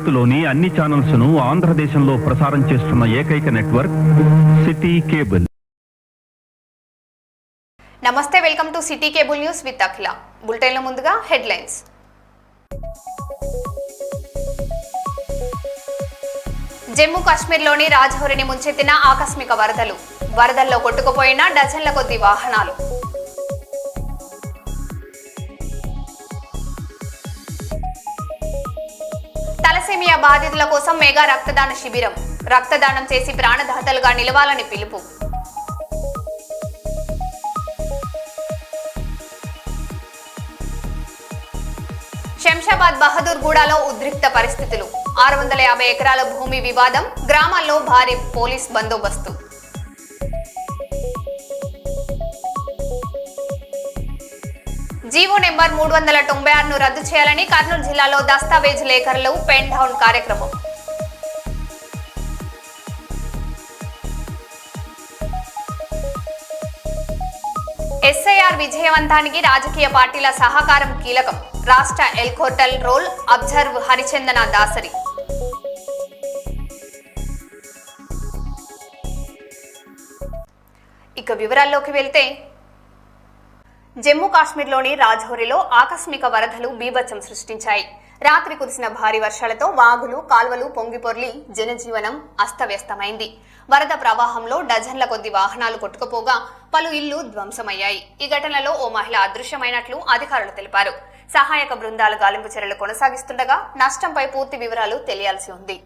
భారత్లోని అన్ని ఛానల్స్ ను ఆంధ్రదేశంలో ప్రసారం చేస్తున్న ఏకైక నెట్వర్క్ సిటీ కేబుల్. నమస్తే, welcome to city cable news with Akhila. బులెటిన్ల ముందుగా హెడ్లైన్స్. జమ్మూ కాశ్మీర్లోని రాజౌరిని ముంచెత్తిన ఆకస్మిక వరదలు. వరదల్లో కొట్టుకుపోయిన డజన్ల కొద్ది వాహనాలు. తలసేమియా బాధితుల కోసం మెగా రక్తదాన శిబిరం. రక్తదానం చేసి ప్రాణదాతలుగా నిలవాలని పిలుపు. శంషాబాద్ బహదూర్గూడలో ఉద్రిక్త పరిస్థితులు. 650 ఎకరాల భూమి వివాదం. గ్రామాల్లో భారీ పోలీస్ బందోబస్తు. జీవో నెంబర్ 396ను రద్దు చేయాలని కర్నూలు జిల్లాలో దస్తావేజ్ లేఖరులు పెన్ డౌన్ కార్యక్రమం. ఎస్ఐఆర్ విజయవంతానికి రాజకీయ పార్టీల సహకారం కీలకం. రాష్ట్ర ఎల్కోర్టల్ రోల్ అబ్జర్వ్ హరిచందన దాసరి. ఇక వివరాల్లోకి వెళ్తే, జమ్మూ కాశ్మీర్లోని రాజౌరిలో ఆకస్మిక వరదలు బీభత్సం సృష్టించాయి. రాత్రి కురిసిన భారీ వర్షాలతో వాగులు, కాల్వలు పొంగిపొర్లి జనజీవనం అస్తవ్యస్తమైంది. వరద ప్రవాహంలో డజన్ల కొద్ది వాహనాలు కొట్టుకుపోగా పలు ఇళ్లు ధ్వంసమయ్యాయి. ఈ ఘటనలో ఓ మహిళ అదృశ్యమైనట్లు అధికారులు తెలిపారు. సహాయక బృందాలు గాలింపు చర్యలు కొనసాగిస్తుండగా నష్టంపై పూర్తి వివరాలు తెలియాల్సి ఉంది.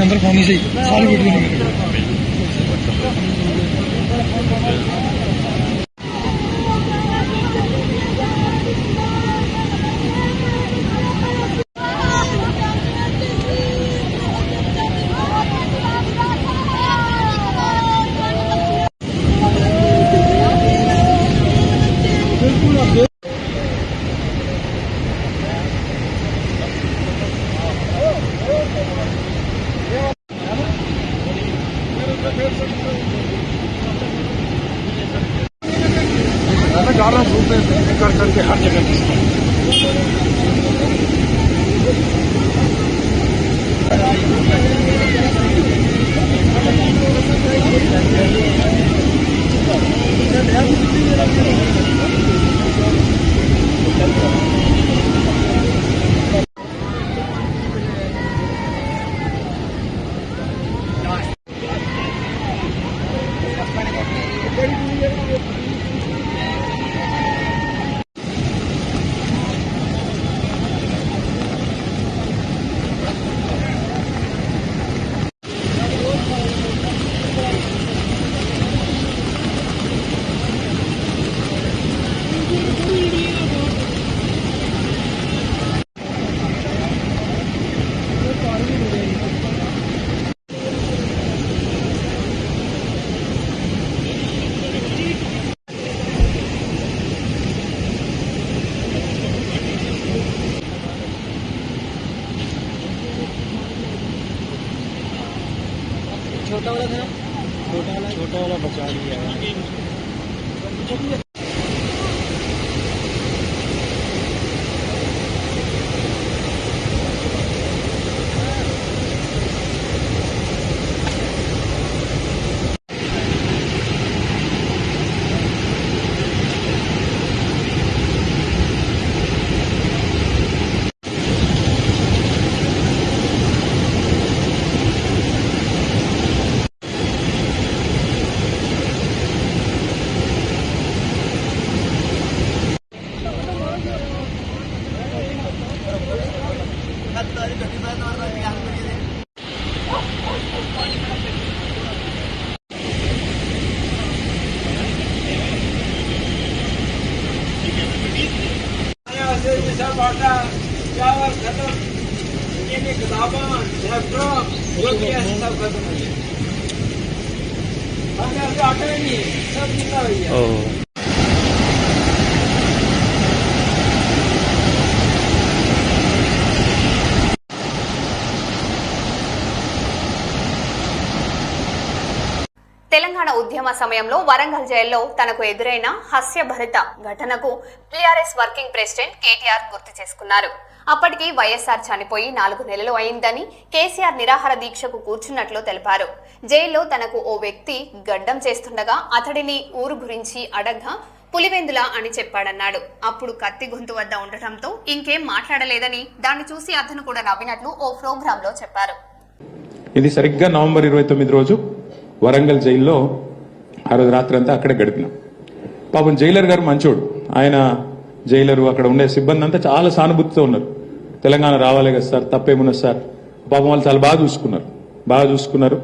अंदर पानी से सारी वीडियो करके हर जगह छोटा वाला था, छोटा वाला बचा लिया है। ఉద్యమ సమయంలో వరంగల్ జైల్లో తనకు ఎదురైన హాస్యభరిత ఘటనకు టీఆర్ఎస్ వర్కింగ్ ప్రెసిడెంట్ కేటీఆర్ గుర్తు చేసుకున్నారు. అప్పటికి వైఎస్ఆర్ చనిపోయి 4 నెలలు అయిందని కేసీఆర్ నిరాహార దీక్షకు కూర్చున్నట్లు తెలిపారు. జైల్లో తనకు ఓ వ్యక్తి గడ్డం చేస్తుండగా అతడిని ఊరు గురించి అడగ్గా పులివెందుల అని చెప్పాడన్నాడు. అప్పుడు కత్తి గొంతు వద్ద ఉండటంతో ఇంకేం మాట్లాడలేదని, దాన్ని చూసి అతను కూడా నవ్వినట్లు ఓ ప్రోగ్రామ్ లో చెప్పారు. ఇది సరిగ్గా నవంబర్ 29 రోజు వరంగల్ జైల్లో ఆ రోజు రాత్రి అంతా అక్కడే గడిపినాం. పాపం జైలర్ గారు మంచోడు. ఆయన జైలరు అక్కడ ఉండే సిబ్బంది అంతా చాలా సానుభూతితో ఉన్నారు. తెలంగాణ రావాలి కదా సార్, తప్పేమున్నది సార్. పాపం వాళ్ళు చాలా బాగా చూసుకున్నారు.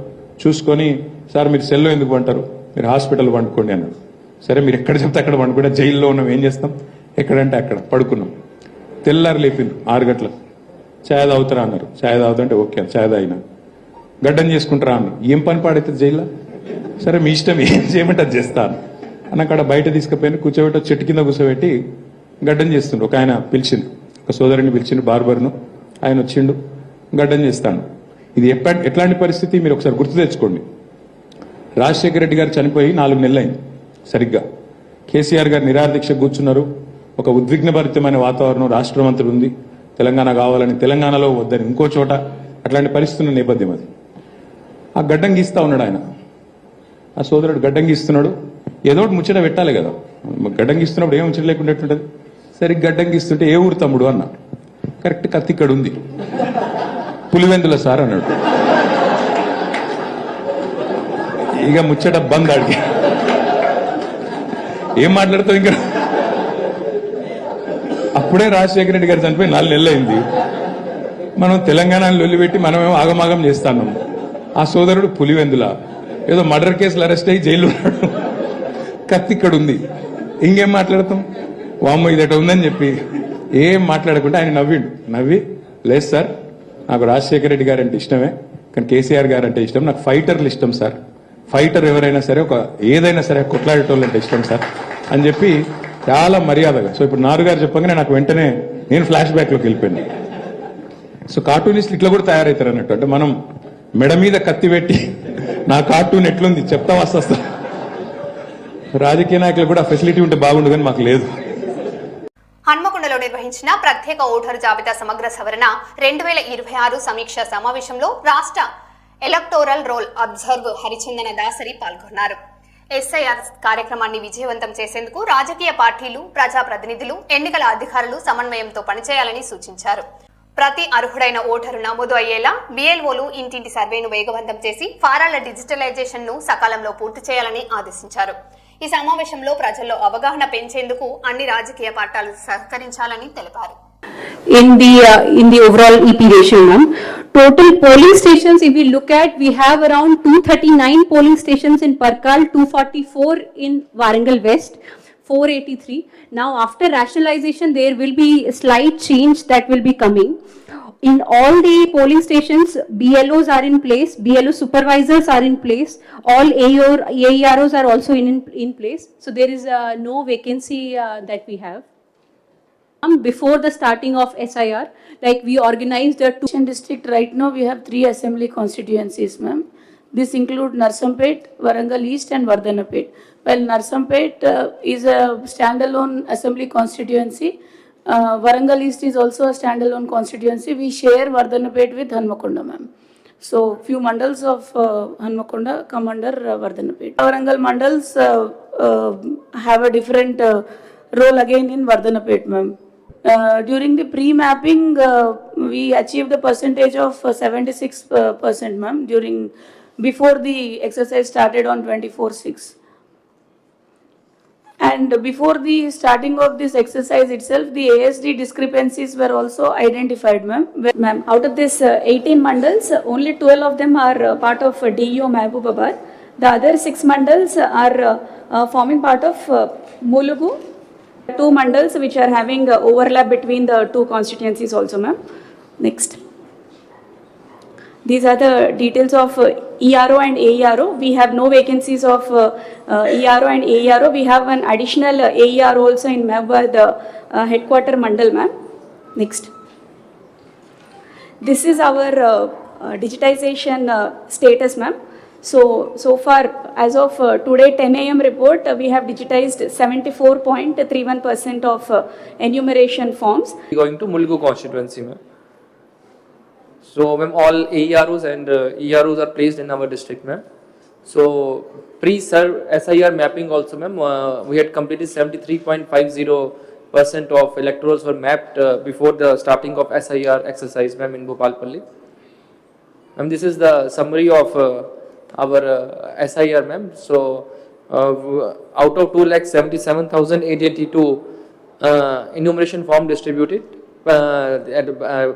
చూసుకొని సార్ మీరు సెల్లో ఎందుకు పంటారు, మీరు హాస్పిటల్ పండుకోండి అన్నారు. సరే మీరు ఎక్కడ చెప్తే అక్కడ పండుకుంటే, జైల్లో ఉన్నాం ఏం చేస్తాం, ఎక్కడంటే అక్కడ పడుకున్నాం. తెల్లారు లేపిండ్రు 6 గంటలకు. ఛాయ్ తాగుతారా అన్నారు. ఛాయ్ తాగుతుంటే ఓకే ఛాయ్ తాగినా. గడ్డం చేసుకుంటారా అన్నారు. ఏం పని పాడైతుంది జైల్లో, సరే మీ ఇష్టం ఏం చేయమంటే అది చేస్తాను అని అక్కడ బయట తీసుకుపోయిన కూర్చోబెట్టి చెట్టు కింద కూర్చోబెట్టి గడ్డం చేస్తుండ్రు. ఒక ఆయన పిలిచిండు, ఒక సోదరుని పిలిచిండు, బార్బర్ను. ఆయన వచ్చిండు, గడ్డం చేస్తాను. ఇది ఎట్లాంటి పరిస్థితి మీరు ఒకసారి గుర్తు తెచ్చుకోండి. రాజశేఖర రెడ్డి గారు చనిపోయి 4 నెలలు అయింది సరిగ్గా. కేసీఆర్ గారు నిరాహార దీక్ష కూర్చున్నారు. ఒక ఉద్విగ్నభరితమైన వాతావరణం రాష్ట్రం అంతా ఉంది. తెలంగాణ కావాలని, తెలంగాణలో వద్దని ఇంకో చోట, అట్లాంటి పరిస్థితున్న నేపథ్యం అది. ఆ గడ్డం గీస్తా ఉన్నాడు ఆయన. ఆ సోదరుడు గడ్డం గీస్తున్నాడు. ఏదో ఒకటి ముచ్చట పెట్టాలి కదా. గడ్డం గీస్తున్నప్పుడు ఏం ముచ్చట లేకుండా ఎట్లుంటది. సరే గడ్డం గీస్తుంటే ఏ ఊరు తమ్ముడు అన్నా. కరెక్ట్ కత్తి ఇక్కడ ఉంది. పులివెందుల సార్ అన్నాడు. ఇక ముచ్చట బంద్. ఆడికి ఏం మాట్లాడుతావు ఇంకా. అప్పుడే రాజశేఖర రెడ్డి గారు చనిపోయి 4 నెలలు అయింది. మనం తెలంగాణలో లొల్లిపెట్టి మనమేమో ఆగమాగం చేస్తాను. ఆ సోదరుడు పులివెందుల ఏదో మర్డర్ కేసులు అరెస్ట్ అయ్యి జైల్లో ఉన్నాడు. కత్తి ఇక్కడ ఉంది. ఇంకేం మాట్లాడతాం. వామ్మ ఇదట ఉందని చెప్పి ఏం మాట్లాడకుండా ఆయన నవ్వి లేదు సార్, నాకు రాజశేఖర రెడ్డి గారు అంటే ఇష్టమే, కానీ కేసీఆర్ గారు అంటే ఇష్టం. నాకు ఫైటర్లు ఇష్టం సార్. ఫైటర్ ఎవరైనా సరే, ఏదైనా సరే కొట్లాడేటోళ్ళు అంటే ఇష్టం సార్ అని చెప్పి చాలా మర్యాదగా. సో ఇప్పుడు నారు గారు చెప్పగానే నాకు వెంటనే నేను ఫ్లాష్ బ్యాక్ లోకి వెళ్ళిపోయాను. సో కార్టూనిస్ట్ ఇట్లా కూడా తయారవుతారు అన్నట్టు. అంటే మనం మెడ మీద కత్తి పెట్టి నా కార్టూన్ ఎట్లుంది చెప్తా వస్తా. రాజకీయ నాయకులు కూడా ఫెసిలిటీ ఉంటే బాగుండు, కానీ మాకు లేదు. హన్మకొండలో నిర్వహించిన ప్రత్యేక ఓటరు జాబితా సమగ్ర సవరణ 2026 సమీక్ష సమావేశంలో రాష్ట్ర ఎలక్టోరల్ రోల్ అబ్జర్వర్ హరిచందన దాసరి పాల్గొన్నారు. ఎస్ఐఆర్ కార్యక్రమాన్ని విజయవంతం చేసేందుకు రాజకీయ పార్టీలు, ప్రజాప్రతినిధులు, ఎన్నికల అధికారులు సమన్వయంతో పనిచేయాలని సూచించారు. ప్రతి అర్హుడైన ఓటరు నమోదు అయ్యేలా BLOలు ఇంటింటి సర్వేను వేగవంతం చేసి ఫారాల డిజిటలైజేషన్ ను సకాలంలో పూర్తి చేయాలని ఆదేశించారు. ఈ సమావేశంలో ప్రజల్లో అవగాహన పెంచేందుకు అన్ని రాజకీయ పార్టీలు సహకరించాలని తెలిపారు. In the overall EP ratio, ma'am, total polling stations, if we look at, we have around 239 polling stations in Parkal, 244 in Warangal West, 483. Now, after rationalization, there will be a slight change that will be coming. In all the polling stations, BLOs are in place, BLO supervisors are in place, all AEROs are also in place. So there is no vacancy that we have. Before the starting of SIR, like we organized a district. Right now we have 3 assembly constituencies, ma'am. This include Narsampet, Warangal East and Vardhanapet. While Narsampet is a standalone assembly constituency, Warangal East is also a standalone constituency. We share Vardhanapet with Hanmakonda, ma'am. So few mandals of Hanmakonda come under Vardhanapet. Warangal mandals have a different role again in Vardhanapet, ma'am. During the pre-mapping, we achieved a percentage of 76%, ma'am, before the exercise started on 24/6. And before the starting of this exercise itself, the ASD discrepancies were also identified, ma'am. Ma'am, out of this 18 mandals, only 12 of them are part of DEO Mahbubabad. The other 6 mandals are forming part of Mulugu. 2 mandals which are having overlap between the 2 constituencies also, ma'am. Next. These are the details of ERO and AERO. We have no vacancies of ERO and AERO. We have an additional AERO also in Mahbubad headquarter mandal, ma'am. Next. This is our digitization status, ma'am. So far, as of today 10 a.m. report, we have digitized 74.31% of enumeration forms. Going to Mulgu constituency, ma'am. So, ma'am, all AEROs and EROs are placed in our district, ma'am. So, pre-SIR mapping also, ma'am, we had completed 73.50% of electorals were mapped before the starting of SIR exercise, ma'am, in Bhopalpalli. Ma'am, this is the summary of our SIR, ma'am. So, out of 2,77,882 enumeration form distributed,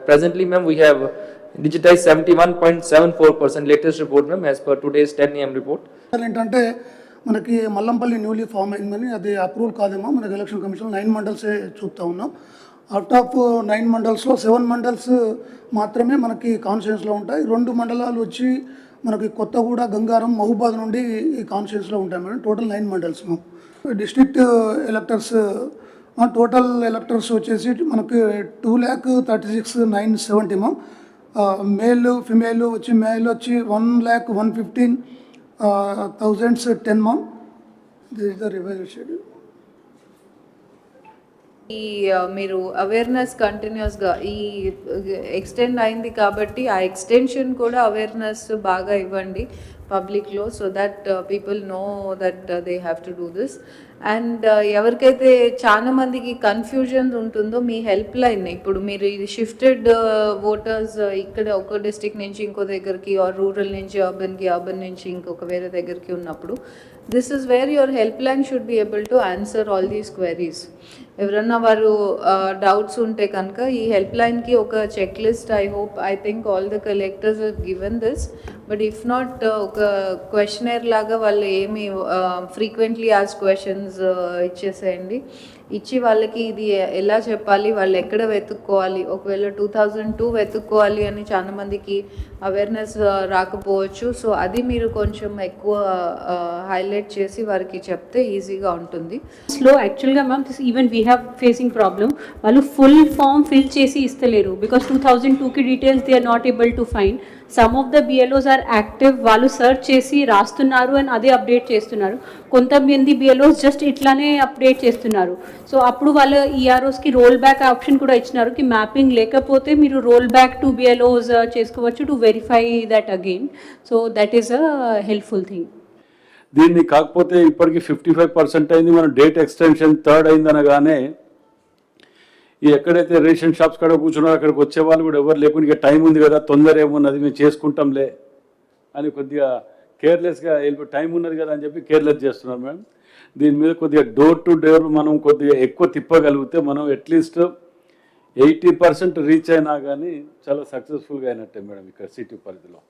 presently, ma'am, we have digitized 71.74% latest report, ma'am, as per today's 10 a.m. report. ఏంటంటే మనకి Mallampalli newly form అయిందని అది approval కాదేమో మనకి election commission 9 మండల్సే చూస్తూ ఉన్నాం. Out of 9 మండల్స్లో 7 mandals మాత్రమే మనకి కాన్స్టిట్యూన్స్లో ఉంటాయి. 2 మండలాలు వచ్చి మనకి కొత్తగూడ, గంగారం, మహబూబాద్ నుండి ఈ కాన్స్టిట్యూన్స్లో ఉంటాయి madam. Total 9 mandals. District electors total electors వచ్చేసి మనకి 2,36,970 మ్యామ్. మేల్ ఫిమేల్ వచ్చి మేల్ వచ్చి 1,115,010 ma'am. This is the revised schedule. ఈ మీరు అవేర్నెస్ కంటిన్యూస్గా ఈ ఎక్స్టెండ్ అయింది కాబట్టి ఆ ఎక్స్టెన్షన్ కూడా అవేర్నెస్ బాగా ఇవ్వండి పబ్లిక్లో, so that people know that they have to do this. And ఎవరికైతే చాలా మందికి కన్ఫ్యూజన్ ఉంటుందో మీ హెల్ప్ లైన్, ఇప్పుడు మీరు ఇది షిఫ్టెడ్ ఓటర్స్ ఇక్కడ ఒక డిస్ట్రిక్ట్ నుంచి ఇంకో దగ్గరికి, ఆర్ రూరల్ నుంచి అర్బన్కి, అర్బన్ నుంచి ఇంకొక వేరే దగ్గరికి ఉన్నప్పుడు, this is where your help line should be able to answer all these queries. ఎవరన్నా వారు డౌట్స్ ఉంటే కనుక ఈ హెల్ప్ లైన్కి ఒక check list I think all the collectors are given this, but if not ఒక క్వశ్చనర్ లాగా వాళ్ళు ఏమి ఫ్రీక్వెంట్లీ ఆస్ క్వశ్చన్స్ ఇచ్చేసేయండి. ఇచ్చి వాళ్ళకి ఇది ఎలా చెప్పాలి, వాళ్ళు ఎక్కడ వెతుక్కోవాలి, ఒకవేళ 2002 వెతుక్కోవాలి అని చాలా మందికి అవేర్నెస్ రాకపోవచ్చు. సో అది మీరు కొంచెం ఎక్కువ హైలైట్ చేసి వారికి చెప్తే ఈజీగా ఉంటుంది. స్లో యాక్చువల్గా ma'am this even we have facing problem. వాళ్ళు ఫుల్ ఫామ్ ఫిల్ చేసి ఇస్తలేరు బికాస్ 2002కి details they are not able to find. Some of the BLOs are active, వాళ్ళు సర్చ్ చేసి రాస్తున్నారు అండ్ అదే అప్డేట్ చేస్తున్నారు. కొంతమంది బిఎల్ఓస్ జస్ట్ ఇట్లానే అప్డేట్ చేస్తున్నారు. సో అప్పుడు వాళ్ళ ఈఆర్ఓస్కి రోల్ బ్యాక్ ఆప్షన్ కూడా ఇచ్చినారు కి మ్యాపింగ్ లేకపోతే మీరు రోల్ బ్యాక్ టు బిఎల్ఓస్ చేసుకోవచ్చు to verify that again. So that is a helpful thing. దీన్ని కాకపోతే ఇప్పటికి 55% అయింది. మనం డేట్ ఎక్స్టెన్షన్ 3rd అయిందనగానే ఈ ఎక్కడైతే రేషన్ షాప్స్ కాడ కూర్చున్నారో అక్కడికి వచ్చే వాళ్ళు కూడా ఎవరు లేకుండా ఇక టైం ఉంది కదా, తొందర ఏమున్నది మేము చేసుకుంటాంలే అని కొద్దిగా కేర్లెస్గా టైం ఉన్నది కదా అని చెప్పి కేర్లెస్ చేస్తున్నారు మేడం. దీని మీద కొద్దిగా డోర్ టు డోర్ మనం కొద్దిగా ఎక్కువ తిప్పగలిగితే మనం అట్లీస్ట్ 80% రీచ్ అయినా కానీ చాలా సక్సెస్ఫుల్గా అయినట్టే మేడం ఇక్కడ సిటీ పరిధిలో.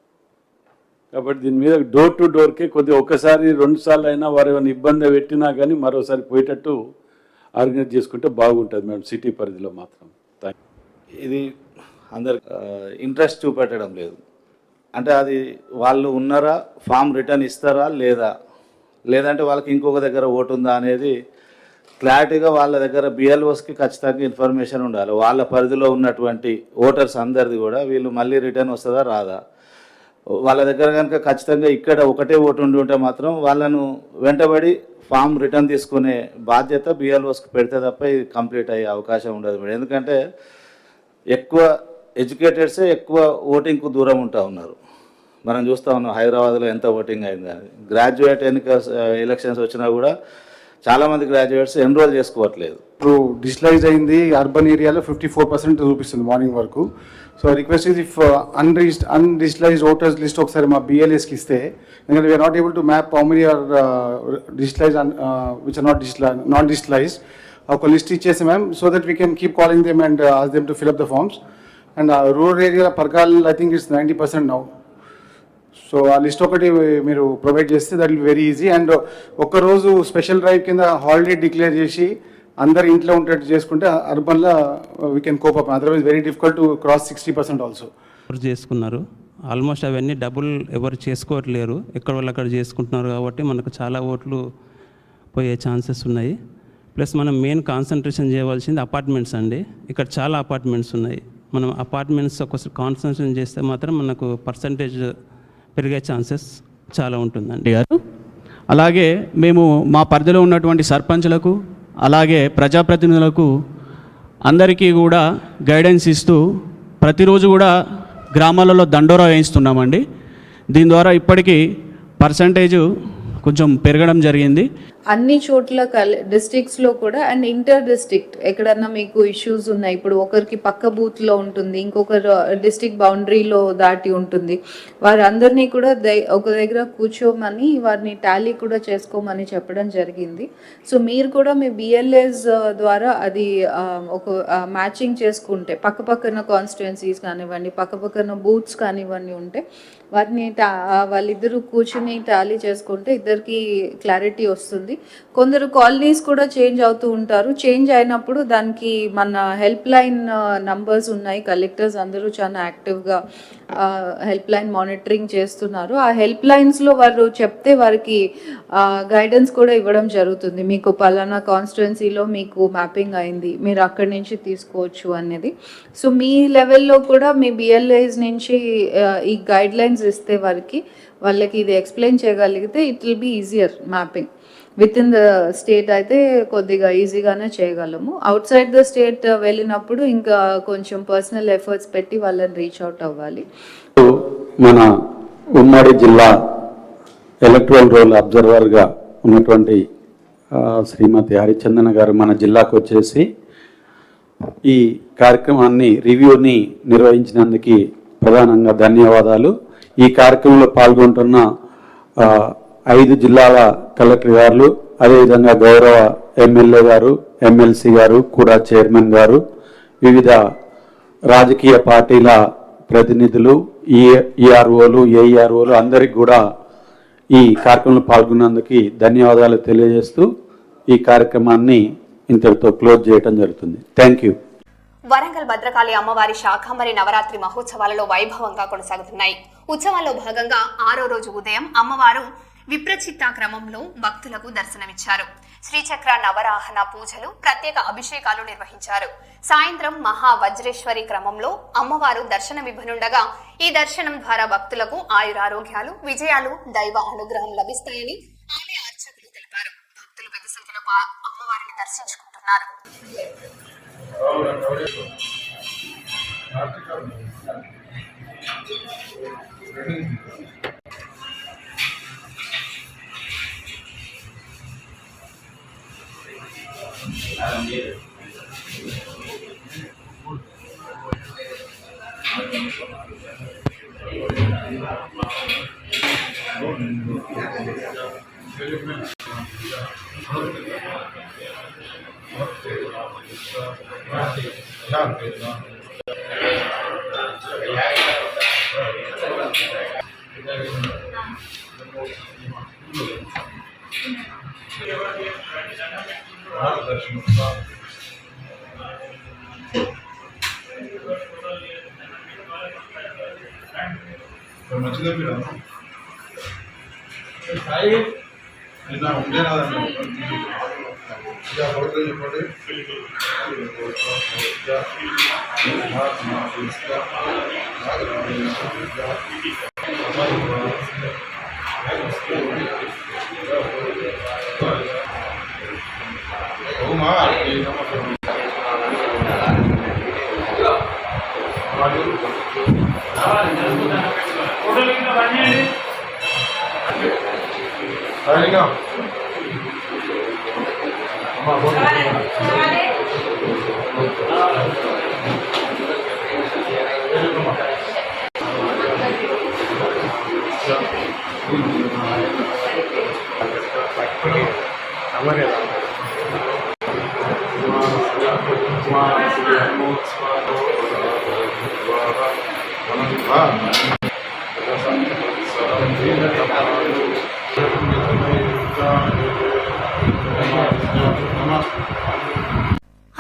కాబట్టి దీని మీద డోర్ టు డోర్కి కొద్దిగా ఒకసారి 2 సార్లు అయినా వారు ఏమైనా ఇబ్బంది పెట్టినా కానీ మరోసారి పోయేటట్టు ఆర్గనైజ్ చేసుకుంటే బాగుంటుంది మేడం సిటీ పరిధిలో మాత్రం. ఇది అందరు ఇంట్రెస్ట్ చూపెట్టడం లేదు. అంటే అది వాళ్ళు ఉన్నారా, ఫామ్ రిటర్న్ ఇస్తారా లేదా, లేదంటే వాళ్ళకి ఇంకొక దగ్గర ఓటు ఉందా అనేది క్లారిటీగా వాళ్ళ దగ్గర బిఎల్ఓస్కి ఖచ్చితంగా ఇన్ఫర్మేషన్ ఉండాలి. వాళ్ళ పరిధిలో ఉన్నటువంటి ఓటర్స్ అందరిది కూడా వీళ్ళు మళ్ళీ రిటర్న్ వస్తుందా రాదా, వాళ్ళ దగ్గర కనుక ఖచ్చితంగా ఇక్కడ ఒకటే ఓటు ఉండి ఉంటే మాత్రం వాళ్ళను వెంటబడి ఫామ్ రిటర్న్ తీసుకునే బాధ్యత బిఎల్ఓస్కి పెడితే తప్ప ఇది కంప్లీట్ అయ్యే అవకాశం ఉండదు మేడం. ఎందుకంటే ఎక్కువ ఎడ్యుకేటెడ్సే ఎక్కువ ఓటింగ్కు దూరం ఉంటా ఉన్నారు. మనం చూస్తూ ఉన్నాం హైదరాబాద్లో ఎంత ఓటింగ్ అయింది అని. గ్రాడ్యుయేట్ ఎలక్షన్స్ వచ్చినా కూడా చాలామంది గ్రాడ్యుయేట్స్ ఎన్రోల్ చేసుకోవట్లేదు. ఇప్పుడు డిజిటలైజ్ అయింది అర్బన్ ఏరియాలో 54% చూపిస్తుంది మార్నింగ్ వరకు. So request is if undigitalised voters list ఒకసారి మా బిఎల్ఎస్కి ఇస్తే, ఎందుకంటే we are not able to map how many are digitalise which are not digitalised. ఒక లిస్ట్ ఇచ్చేసి ma'am so that we can keep calling them and ask them to fill up the forms. And rural area Parkal I think it's 90% now. So ఆ list ఒకటి మీరు provide చేస్తే that will very easy. And ఒక్కరోజు special drive కింద holiday declare చేసి అందరు ఇంట్లో ఉండేట్టు చేసుకుంటే అర్బన్లో we can cope up. Otherwise very difficult to cross 60% also. చేసుకున్నారు ఆల్మోస్ట్ అవన్నీ డబుల్ ఎవరు చేసుకోవట్లేరు, ఎక్కడ వాళ్ళు అక్కడ చేసుకుంటున్నారు కాబట్టి మనకు చాలా ఓట్లు పోయే ఛాన్సెస్ ఉన్నాయి. ప్లస్ మనం మెయిన్ కాన్సన్ట్రేషన్ చేయవలసింది అపార్ట్మెంట్స్ అండి. ఇక్కడ చాలా అపార్ట్మెంట్స్ ఉన్నాయి. మనం అపార్ట్మెంట్స్ ఒక కాన్సన్ట్రేషన్ చేస్తే మాత్రం మనకు పర్సంటేజ్ పెరిగే ఛాన్సెస్ చాలా ఉంటుందండి. గారు అలాగే మేము మా పరిధిలో ఉన్నటువంటి సర్పంచ్లకు అలాగే ప్రజాప్రతినిధులకు అందరికీ కూడా గైడెన్స్ ఇస్తూ ప్రతిరోజు కూడా గ్రామాలలో దండోరా వేయిస్తున్నామండి. దీని ద్వారా ఇప్పటికీ పర్సంటేజ్ కొంచెం పెరగడం జరిగింది. అన్ని చోట్ల డిస్ట్రిక్ట్స్లో కూడా అండ్ ఇంటర్ డిస్ట్రిక్ట్ ఎక్కడన్నా మీకు ఇష్యూస్ ఉన్నాయి, ఇప్పుడు ఒకరికి పక్క బూత్లో ఉంటుంది, ఇంకొకరు డిస్ట్రిక్ట్ బౌండరీలో దాటి ఉంటుంది, వారందరినీ కూడా ఒక దగ్గర కూర్చోమని వారిని టాలీ కూడా చేసుకోమని చెప్పడం జరిగింది. సో మీరు కూడా మీ బిఎల్ఏస్ ద్వారా అది ఒక మ్యాచింగ్ చేసుకుంటే పక్కపక్కన కాన్స్టిట్యుయెన్సీస్ కానివ్వండి, పక్కపక్కన బూత్స్ కానివ్వండి ఉంటే వాటిని వాళ్ళిద్దరూ కూర్చుని టాలీ చేసుకుంటే ఇద్దరికి క్లారిటీ వస్తుంది. కొందరు కాలనీస్ కూడా చేంజ్ అవుతూ ఉంటారు. చేంజ్ అయినప్పుడు దానికి మన హెల్ప్ లైన్ నంబర్స్ ఉన్నాయి. కలెక్టర్స్ అందరూ చాలా యాక్టివ్గా హెల్ప్ లైన్ మానిటరింగ్ చేస్తున్నారు. ఆ హెల్ప్ లైన్స్లో వారు చెప్తే వారికి గైడెన్స్ కూడా ఇవ్వడం జరుగుతుంది. మీకు పలానా కాన్స్టిట్యుయెన్సీలో మీకు మ్యాపింగ్ అయింది, మీరు అక్కడి నుంచి తీసుకోవచ్చు అనేది. సో మీ లెవెల్లో కూడా మీ బిఎల్ఏస్ నుంచి ఈ గైడ్ లైన్స్ ఇస్తే వాళ్ళకి ఇది ఎక్స్ప్లెయిన్ చేయగలిగితే it will be easier mapping. Within the state అయితే కొద్దిగా ఈజీగానే చేయగలము. అవుట్ సైడ్ ద స్టేట్ వెళ్ళినప్పుడు ఇంకా కొంచెం పర్సనల్ ఎఫర్ట్స్ పెట్టి వాళ్ళని రీచ్ అవుట్ అవ్వాలి. మన ఉమ్మడి జిల్లా ఎలక్ట్రల్ రోల్ అబ్జర్వర్గా ఉన్నటువంటి శ్రీమతి హరిచందన గారు మన జిల్లాకు వచ్చేసి ఈ కార్యక్రమాన్ని రివ్యూని నిర్వహించినందుకు ప్రధానంగా ధన్యవాదాలు. ఈ కార్యక్రమంలో పాల్గొంటున్న 5 జిల్లాల కలెక్టర్ గారు, అదేవిధంగా గౌరవ ఎమ్మెల్యే గారు, ఎమ్మెల్సీ గారు, కూడా చైర్మన్ గారు, వివిధ రాజకీయ పార్టీల ప్రతినిధులు, ఈఆర్ఓలు, ఏఈఆర్ఓలు అందరికి కూడా ఈ కార్యక్రమంలో పాల్గొన్నందుకు ధన్యవాదాలు తెలియజేస్తూ ఈ కార్యక్రమాన్ని ఇంతటితో క్లోజ్ చేయడం జరుగుతుంది. Thank you. వరంగల్ భద్రకాళి అమ్మవారి శాకాంబరి నవరాత్రి మహోత్సవాలలో వైభవంగా కొనసాగుతున్నాయి. ఉత్సవాల్లో భాగంగా 6వ రోజు ఉదయం అమ్మవారు విప్రచిత్త క్రమంలో భక్తులకు దర్శనమిచ్చారు. శ్రీచక్ర నవరాహన పూజలు, ప్రత్యేక అభిషేకాలు నిర్వహించారు. సాయంత్రం మహావజ్రేశ్వరి క్రమంలో అమ్మవారు దర్శనమివ్వనుండగా ఈ దర్శనం ద్వారా భక్తులకు ఆయురారోగ్యాలు, విజయాలు, దైవ అనుగ్రహం లభిస్తాయని ఆలయ అర్చకులు తెలిపారు. భక్తులు పెద్ద సంఖ్యలో అమ్మవారిని దర్శించుకుంటున్నారు.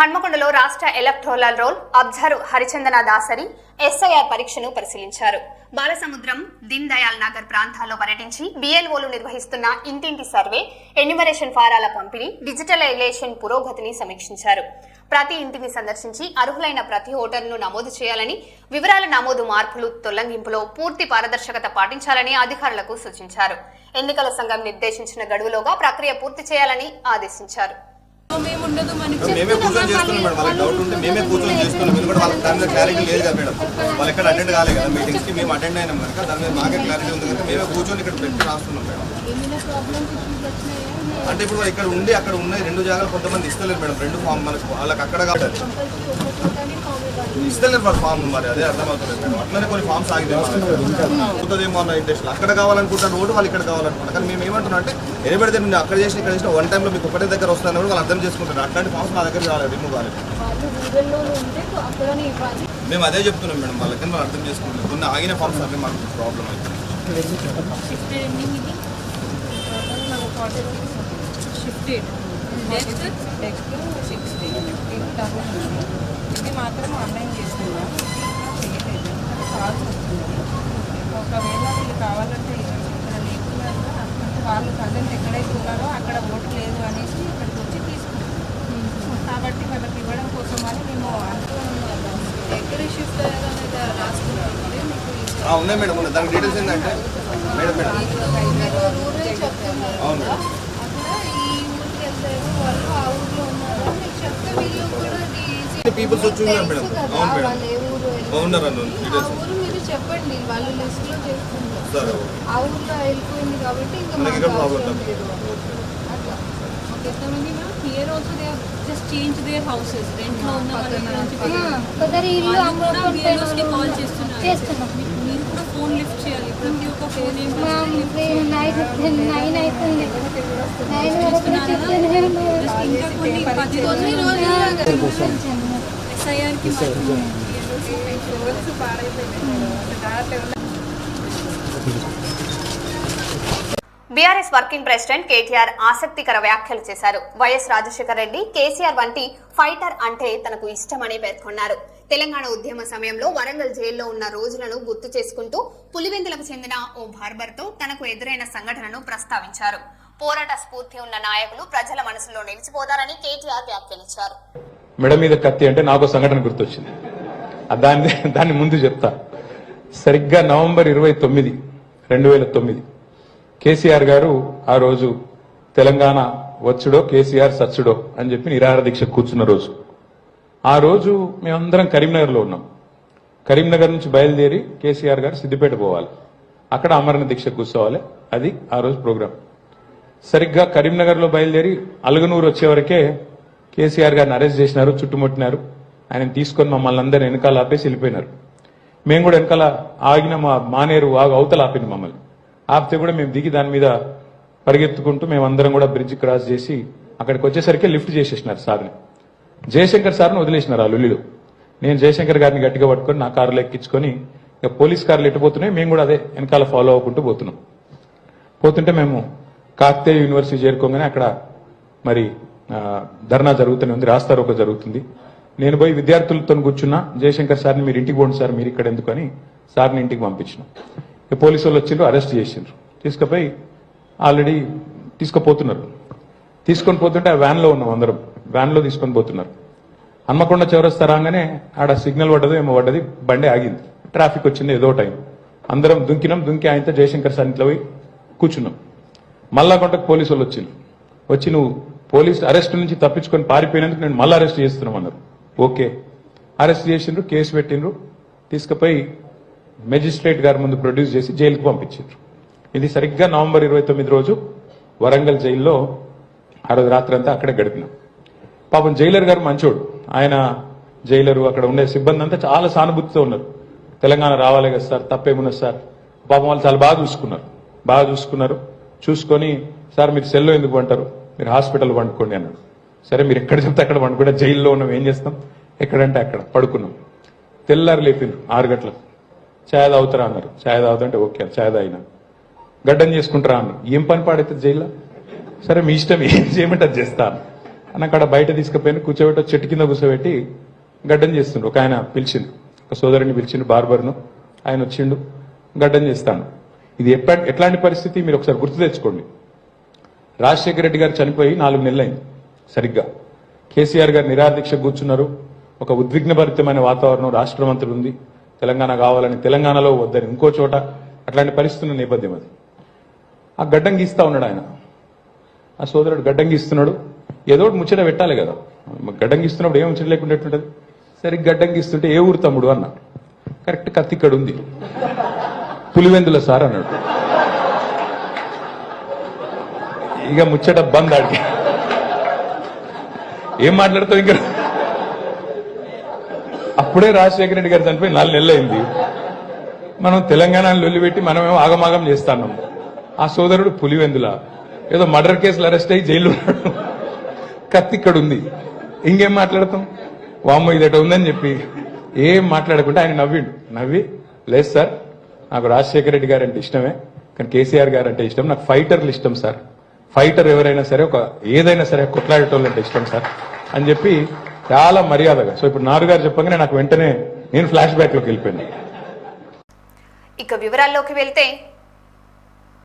హన్మకొండలో రాష్ట్ర ఎలక్టోరల్ రోల్ అబ్జర్వ్ హరిచందన దాసరి ఎస్ఐఆర్ పరీక్షను పరిశీలించారు. బాలసముద్రం, దీన్ దయాల్ నగర్ ప్రాంతాల్లో పర్యటించి BLOలు నిర్వహిస్తున్న ఇంటింటి సర్వే, ఎన్యూమరేషన్ ఫారాల పంపిణీ, డిజిటలైజేషన్ పురోగతిని సమీక్షించారు. ప్రతి ఇంటిని సందర్శించి అర్హులైన ప్రతి ఓటర్ను నమోదు చేయాలని, వివరాల నమోదు మార్పులు, తొలగింపులో పూర్తి పారదర్శకత పాటించాలని అధికారులకు సూచించారు. ఎన్నికల సంఘం నిర్దేశించిన గడువులోగా ప్రక్రియ పూర్తి చేయాలని ఆదేశించారు. మేమే కూర్చొని చేస్తున్నాం మేడం. వాళ్ళకి డౌట్ ఉంటే మేమే కూర్చొని చేస్తున్నాం. ఎందుకంటే వాళ్ళకి దాని మీద క్లారిటీ లేదు కదా మేడం. వాళ్ళు ఎక్కడ అటెండ్ కాలేదు కదా మీటింగ్స్కి. మేము అటెండ్ అయినాం కనుక దాని మీద మాకే క్లారిటీ ఉంది కనుక మేమే కూర్చొని ఇక్కడ పెట్టి రాస్తున్నాం మేడం. అంటే ఇప్పుడు ఇక్కడ ఉండి అక్కడ ఉన్నాయి 2 జాగాలు కొంతమంది ఇస్తలేరు మేడం. 2 ఫామ్ మనకు వాళ్ళకి అక్కడ కావాలి ఇస్తలేరు వాళ్ళ ఫామ్. మరి అదే అర్థమవుతుంది మేడం. అట్లనే కొన్ని ఫామ్స్ ఆగిపోతుందేమో అన్న ఇంట్రెస్ట్. అక్కడ కావాలనుకుంటాను ఓటు, వాళ్ళు ఇక్కడ కావాలనుకుంటారు. కానీ మేము ఏమంటున్నాం అంటే ఎనిబడితే నేను అక్కడ చేసిన ఇక్కడ చేసిన 1 టైంలో మీకు ఒకటే దగ్గర వస్తాను కూడా వాళ్ళు అర్థం చేసుకుంటారు. అట్లాంటి ఫామ్స్ మా దగ్గర కావాలి, రిమూవ్ కాలేదు. మేము అదే చెప్తున్నాం మేడం. వాళ్ళకి వాళ్ళు అర్థం చేసుకుంటారు. కొన్ని ఆగిన ఫామ్స్ అవి మాకు ప్రాబ్లం అవుతుంది. ఇది మాత్రం ఆన్లైన్ చేస్తున్నాం. చేయలేదు, కాల్స్ వస్తుంది. ఒకవేళ వీళ్ళు కావాలంటే ఇక్కడ లేకున్నారు, వాళ్ళు ప్రజెంట్ ఎక్కడైతే ఉన్నారో అక్కడ ఓటు లేదు అనేసి ఇక్కడికి వచ్చి తీసుకుంటాం. కాబట్టి వాళ్ళకి ఇవ్వడం కోసం అని మేము అనుకున్నాం. ఎక్కడ షిఫ్ట్ అయ్యారనేది రాసుకున్నాం. ఉన్నాయి మేడం. ఉన్నాయి దానికి డీటెయిల్స్ ఏంటంటే మేడం మేడం రూరల్ చెప్తున్నారు కదా, అక్కడ ఈ ఊరికి వెళ్తారు వాళ్ళు, ఆ ఊర్లో ఉన్నారో మీకు చెప్తే వీళ్ళు కూడా పీపుల్స్ వచ్చి ఉన్నారు మేడం. అవును మేడం, బాగున్నారు అన్న డీటెయిల్స్. మీరు చెప్పండి, వాళ్ళు లిస్ట్ లో చేసుకుంటారు. ఆ ఊర్లో వెళ్ళిపోయింది కాబట్టి ఇంకా ఎంతమంది here also they just change their houses. రెంట్లో ఉన్న కాల్ చేస్తున్నారు. మీరు కూడా ఫోన్ లిఫ్ట్ చేయాలి. ప్రతి ఒక్క ఫోన్ ఇంకా కొన్ని SIRకి బీఆర్ఎస్ వర్కింగ్ ప్రెసిడెంట్ కేటీఆర్ ఆసక్తికర వ్యాఖ్యలు చేశారు. వైఎస్ రాజశేఖర రెడ్డి, కేసీఆర్ వంటి ఫైటర్ అంటే తనకు ఇష్టమని పేర్కొన్నారు. తెలంగాణ ఉద్యమ సమయంలో వరంగల్ జైల్లో ఉన్న రోజులను గుర్తు చేసుకుంటూ పులివెందులకు చెందిన ఓ బార్బర్తో తనకు ఎదురైన సంఘటనను ప్రస్తావించారు. పోరాట స్ఫూర్తి ఉన్న నాయకులు ప్రజల మనసులో నిలిచిపోతారని కేటీఆర్ వ్యాఖ్యానించారు. మెడ మీద కత్తి అంటే నాకు సంఘటన గుర్తొచ్చింది. దాన్ని ముందు చెప్తా. సరిగ్గా నవంబర్ 29, 2009 కేసీఆర్ గారు ఆ రోజు తెలంగాణ వచ్చుడో కేసీఆర్ సచ్చుడో అని చెప్పి నిరాహార దీక్ష కూర్చున్న రోజు. ఆ రోజు మేమందరం కరీంనగర్లో ఉన్నాం. కరీంనగర్ నుంచి బయలుదేరి కేసీఆర్ గారు సిద్దిపేట పోవాలి. అక్కడ అమరణ దీక్ష కూర్చోవాలి. అది ఆ రోజు ప్రోగ్రాం. సరిగ్గా కరీంనగర్లో బయలుదేరి అలగనూరు వచ్చే వరకే కేసీఆర్ గారిని అరెస్ట్ చేసినారు, చుట్టుముట్టినారు. ఆయన తీసుకొని మమ్మల్ని అందరూ వెనకాల ఆపేసి వెళ్ళిపోయినారు. మేము కూడా వెనకాల ఆగిన మా మానేరు అవతల ఆపింది మమ్మల్ని. ఆపితే కూడా మేము దిగి దాని మీద పరిగెత్తుకుంటూ మేమందరం కూడా బ్రిడ్జ్ క్రాస్ చేసి అక్కడికి వచ్చేసరికి లిఫ్ట్ చేసేసినారు సార్ని. జయశంకర్ సార్ని వదిలేసినారు ఆ లొల్లిలో. నేను జయశంకర్ గారిని గట్టిగా పట్టుకొని నా కారులో ఎక్కించుకొని ఇక పోలీస్ కార్లు ఎట్టిపోతున్నాయి, మేము కూడా అదే వెనకాల ఫాలో అవ్వకుంటూ పోతున్నాం. పోతుంటే మేము కాకతీయ యూనివర్సిటీ చేరుకోగానే అక్కడ మరి ధర్నా జరుగుతూనే ఉంది, రాస్తారోకో జరుగుతుంది. నేను పోయి విద్యార్థులతో కూర్చున్నా. జయశంకర్ సార్ని మీరు ఇంటికి పోండి సార్, మీరు ఇక్కడ ఎందుకని సార్ని ఇంటికి పంపించినాం. ఇక పోలీసు వాళ్ళు వచ్చిండ్రు, అరెస్ట్ చేసిండ్రు. తీసుకుపోయి ఆల్రెడీ తీసుకుపోతున్నారు. తీసుకొని పోతుంటే ఆ వ్యాన్లో ఉన్నాం అందరం. వ్యాన్లో తీసుకొని పోతున్నారు. హన్మకొండ చౌరస్తా రాగానే ఆడ సిగ్నల్ పడ్డదో ఏమో పడ్డది, బండి ఆగింది. ట్రాఫిక్ వచ్చింది ఏదో టైం. అందరం దుంకినాం. దుంకి ఆయనతో జయశంకర్ సార్ ఇంట్లో పోయి కూర్చున్నాం. మళ్ళా కొంటకు పోలీసు వాళ్ళు వచ్చి నువ్వు పోలీసు అరెస్ట్ నుంచి తప్పించుకొని పారిపోయినందుకు నేను మళ్ళీ అరెస్ట్ చేస్తున్నాం అన్నారు. ఓకే, అరెస్ట్ చేసిండ్రు, కేసు పెట్టిండ్రు. తీసుకుపోయి మెజిస్ట్రేట్ గారి ముందు ప్రొడ్యూస్ చేసి జైలుకు పంపించారు. ఇది సరిగ్గా నవంబర్ 29 రోజు వరంగల్ జైల్లో ఆ రోజు రాత్రి అంతా అక్కడే గడిపినాం. పాపం జైలర్ గారు మంచోడు. ఆయన జైలరు, అక్కడ ఉండే సిబ్బంది అంతా చాలా సానుభూతితో ఉన్నారు. తెలంగాణ రావాలి కదా సార్, తప్పేమున్నది సార్. పాపం వాళ్ళు చాలా బాగా చూసుకున్నారు. చూసుకొని సార్ మీరు సెల్లో ఎందుకు పంటారు, మీరు హాస్పిటల్ పండుకోండి అన్నాడు. సరే మీరు ఎక్కడ చెప్తే అక్కడ పండుకుంటే, జైల్లో ఉన్నాం ఏం చేస్తాం, ఎక్కడంటే అక్కడ పడుకున్నాం. తెల్లారు లేపిండ్రు 6 గంటలకు. ఛాయ్ తాగుతారా అన్నారు. ఛాయ్ తాగుతుంటే ఓకే ఛాయ్ తాగినా. గడ్డం చేసుకుంటారా అన్నారు. ఏం పని పాడైతే జైల్లో. సరే మీ ఇష్టం, ఏం చేయమంటే అది చేస్తాను. అని అక్కడ బయట తీసుకుపోయి కూర్చోబెట్టి ఒక చెట్టు కింద కూర్చోబెట్టి గడ్డం చేస్తుండ్రు. ఒక ఆయన పిలిచిండు, ఒక సోదరుని పిలిచిండు, బార్బర్ను. ఆయన వచ్చిండు, గడ్డం చేస్తాను. ఇది ఎట్లాంటి పరిస్థితి మీరు ఒకసారి గుర్తు తెచ్చుకోండి. రాజశేఖర రెడ్డి గారు చనిపోయి 4 నెలలైంది సరిగ్గా. కేసీఆర్ గారు నిరాదీక్ష కూర్చున్నారు. ఒక ఉద్విగ్నభరితమైన వాతావరణం రాష్ట్రం అంతా ఉంది. తెలంగాణ కావాలని, తెలంగాణలో వద్దని ఇంకో చోట, అట్లాంటి పరిస్థితున్న నేపథ్యం అది. ఆ గడ్డం గీస్తా ఉన్నాడు ఆయన. ఆ సోదరుడు గడ్డం గీస్తున్నాడు. ఏదో ఒకటి ముచ్చట పెట్టాలి కదా. గడ్డం గీస్తున్నప్పుడు ఏం ముచ్చట లేకుండా ఎట్లుంటది? సరే గడ్డం గీస్తుంటే ఏ ఊరు తమ్ముడు అన్నా. కరెక్ట్ కత్తి ఇక్కడ ఉంది. పులివెందుల సార్ అన్నాడు. ఇక ముచ్చట బంద్ ఆడికి. ఏం మాట్లాడుతావు ఇంకా? అప్పుడే రాజశేఖర రెడ్డి గారు చనిపోయి 4 నెలలైంది. మనం తెలంగాణలో లొల్లిపెట్టి మనమేమో ఆగమాగం చేస్తాన్నాం. ఆ సోదరుడు పులివెందుల ఏదో మర్డర్ కేసులు అరెస్ట్ అయ్యి జైల్లో ఉన్నాడు. కత్తి ఇక్కడ ఉంది. ఇంకేం మాట్లాడతాం? వామ్మో ఇదట ఉందని చెప్పి ఏం మాట్లాడకుండా ఆయన నవ్విండు. నవ్వి, లేదు సార్, నాకు రాజశేఖర రెడ్డి గారు అంటే ఇష్టమే, కానీ కేసీఆర్ గారు అంటే ఇష్టం. నాకు ఫైటర్లు ఇష్టం సార్. ఫైటర్ ఎవరైనా సరే, ఏదైనా సరే కొట్లాడేటోళ్ళు అంటే ఇష్టం సార్ అని చెప్పి చాలా మర్యాదగా. సో ఇప్పుడు నారు గారు చెప్పగానే నాకు వెంటనే నేను ఫ్లాష్ బ్యాక్ లోకి వెళ్ళిపోయాను. ఇక వివరాల్లోకి వెళ్తే